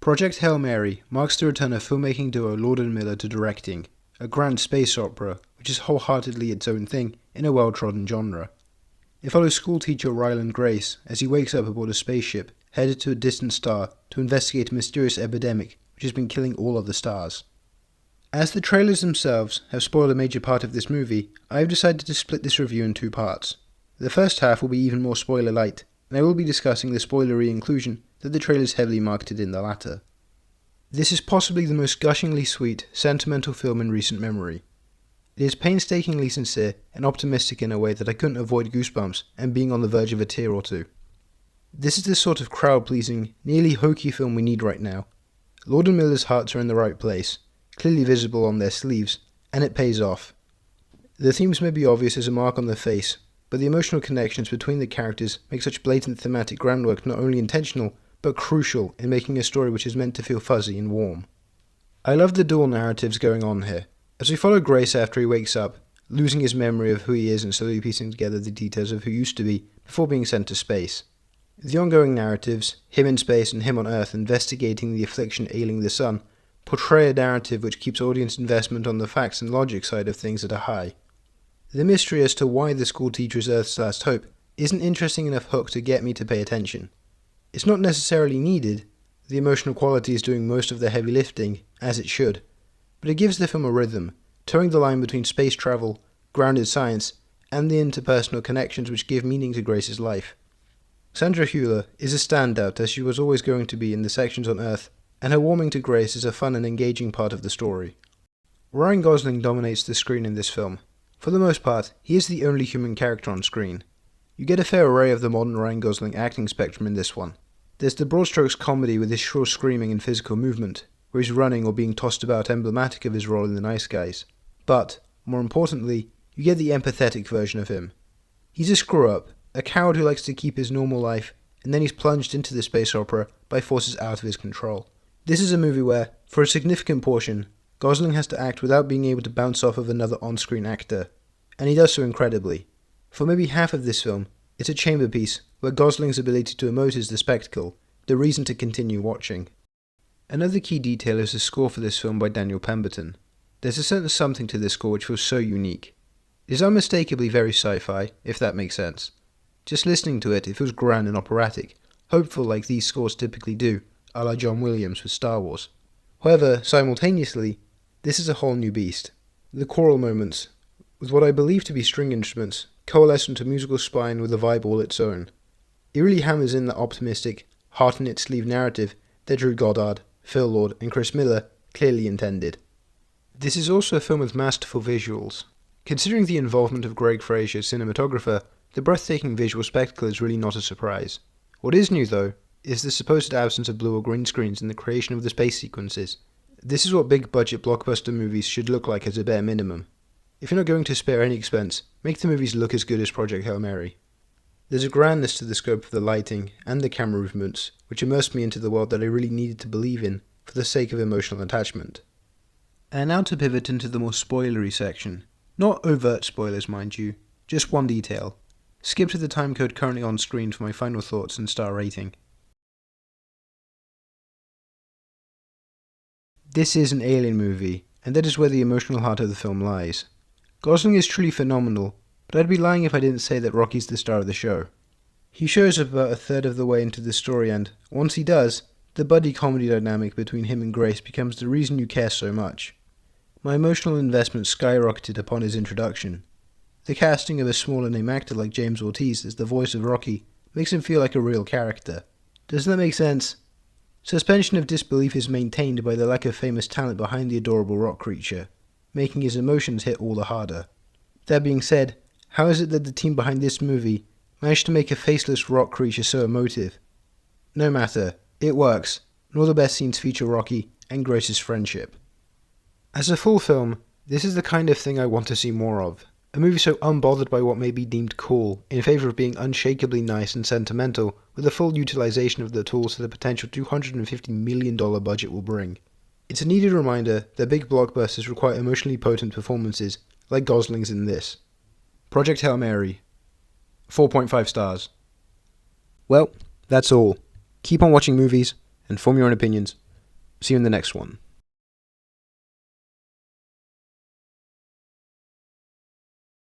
Project Hail Mary marks the return of filmmaking duo Lord and Miller to directing, a grand space opera which is wholeheartedly its own thing in a well-trodden genre. It follows schoolteacher Ryland Grace as he wakes up aboard a spaceship headed to a distant star to investigate a mysterious epidemic which has been killing all other stars. As the trailers themselves have spoiled a major part of this movie, I have decided to split this review in two parts. The first half will be even more spoiler-light, and I will be discussing the spoilery inclusion that the trailers heavily marketed in the latter. This is possibly the most gushingly sweet, sentimental film in recent memory. It is painstakingly sincere and optimistic in a way that I couldn't avoid goosebumps and being on the verge of a tear or two. This is the sort of crowd-pleasing, nearly hokey film we need right now. Lord and Miller's hearts are in the right place, clearly visible on their sleeves, and it pays off. The themes may be obvious as a mark on their face, but the emotional connections between the characters make such blatant thematic groundwork not only intentional, but crucial in making a story which is meant to feel fuzzy and warm. I love the dual narratives going on here, as we follow Grace after he wakes up, losing his memory of who he is and slowly piecing together the details of who he used to be before being sent to space. The ongoing narratives, him in space and him on Earth investigating the affliction ailing the sun, portray a narrative which keeps audience investment on the facts and logic side of things at a high. The mystery as to why the schoolteacher is Earth's last hope is an interesting enough hook to get me to pay attention. It's not necessarily needed, the emotional quality is doing most of the heavy lifting, as it should, but it gives the film a rhythm, towing the line between space travel, grounded science, and the interpersonal connections which give meaning to Grace's life. Sandra Hüller is a standout as she was always going to be in the sections on Earth, and her warming to Grace is a fun and engaging part of the story. Ryan Gosling dominates the screen in this film. For the most part, he is the only human character on screen. You get a fair array of the modern Ryan Gosling acting spectrum in this one. There's the broad strokes comedy with his shrill screaming and physical movement, where he's running or being tossed about emblematic of his role in The Nice Guys. But, more importantly, you get the empathetic version of him. He's a screw-up, a coward who likes to keep his normal life, and then he's plunged into the space opera by forces out of his control. This is a movie where, for a significant portion, Gosling has to act without being able to bounce off of another on-screen actor, and he does so incredibly. For maybe half of this film, it's a chamber piece where Gosling's ability to emote is the spectacle, the reason to continue watching. Another key detail is the score for this film by Daniel Pemberton. There's a certain something to this score which feels so unique. It is unmistakably very sci-fi, if that makes sense. Just listening to it, it feels grand and operatic, hopeful like these scores typically do, a la John Williams with Star Wars. However, simultaneously, this is a whole new beast. The choral moments, with what I believe to be string instruments, coalesce into a musical spine with a vibe all its own. It really hammers in the optimistic, heart-in-its-sleeve narrative that Drew Goddard, Phil Lord, and Chris Miller clearly intended. This is also a film with masterful visuals. Considering the involvement of Greg Fraser as cinematographer, the breathtaking visual spectacle is really not a surprise. What is new, though, is the supposed absence of blue or green screens in the creation of the space sequences. This is what big-budget blockbuster movies should look like as a bare minimum. If you're not going to spare any expense, make the movies look as good as Project Hail Mary. There's a grandness to the scope of the lighting and the camera movements, which immersed me into the world that I really needed to believe in for the sake of emotional attachment. And now to pivot into the more spoilery section. Not overt spoilers, mind you, just one detail. Skip to the timecode currently on screen for my final thoughts and star rating. This is an alien movie, and that is where the emotional heart of the film lies. Gosling is truly phenomenal, but I'd be lying if I didn't say that Rocky's the star of the show. He shows up about a third of the way into the story and, once he does, the buddy comedy dynamic between him and Grace becomes the reason you care so much. My emotional investment skyrocketed upon his introduction. The casting of a smaller name actor like James Ortiz as the voice of Rocky makes him feel like a real character. Doesn't that make sense? Suspension of disbelief is maintained by the lack of famous talent behind the adorable rock creature, making his emotions hit all the harder. That being said, how is it that the team behind this movie managed to make a faceless rock creature so emotive? No matter, it works, and all the best scenes feature Rocky and Grace's friendship. As a full film, this is the kind of thing I want to see more of. A movie so unbothered by what may be deemed cool, in favour of being unshakably nice and sentimental, with a full utilisation of the tools that a potential $250 million budget will bring. It's a needed reminder that big blockbusters require emotionally potent performances, like Gosling's in this. Project Hail Mary. 4.5 stars. Well, that's all. Keep on watching movies, and form your own opinions. See you in the next one.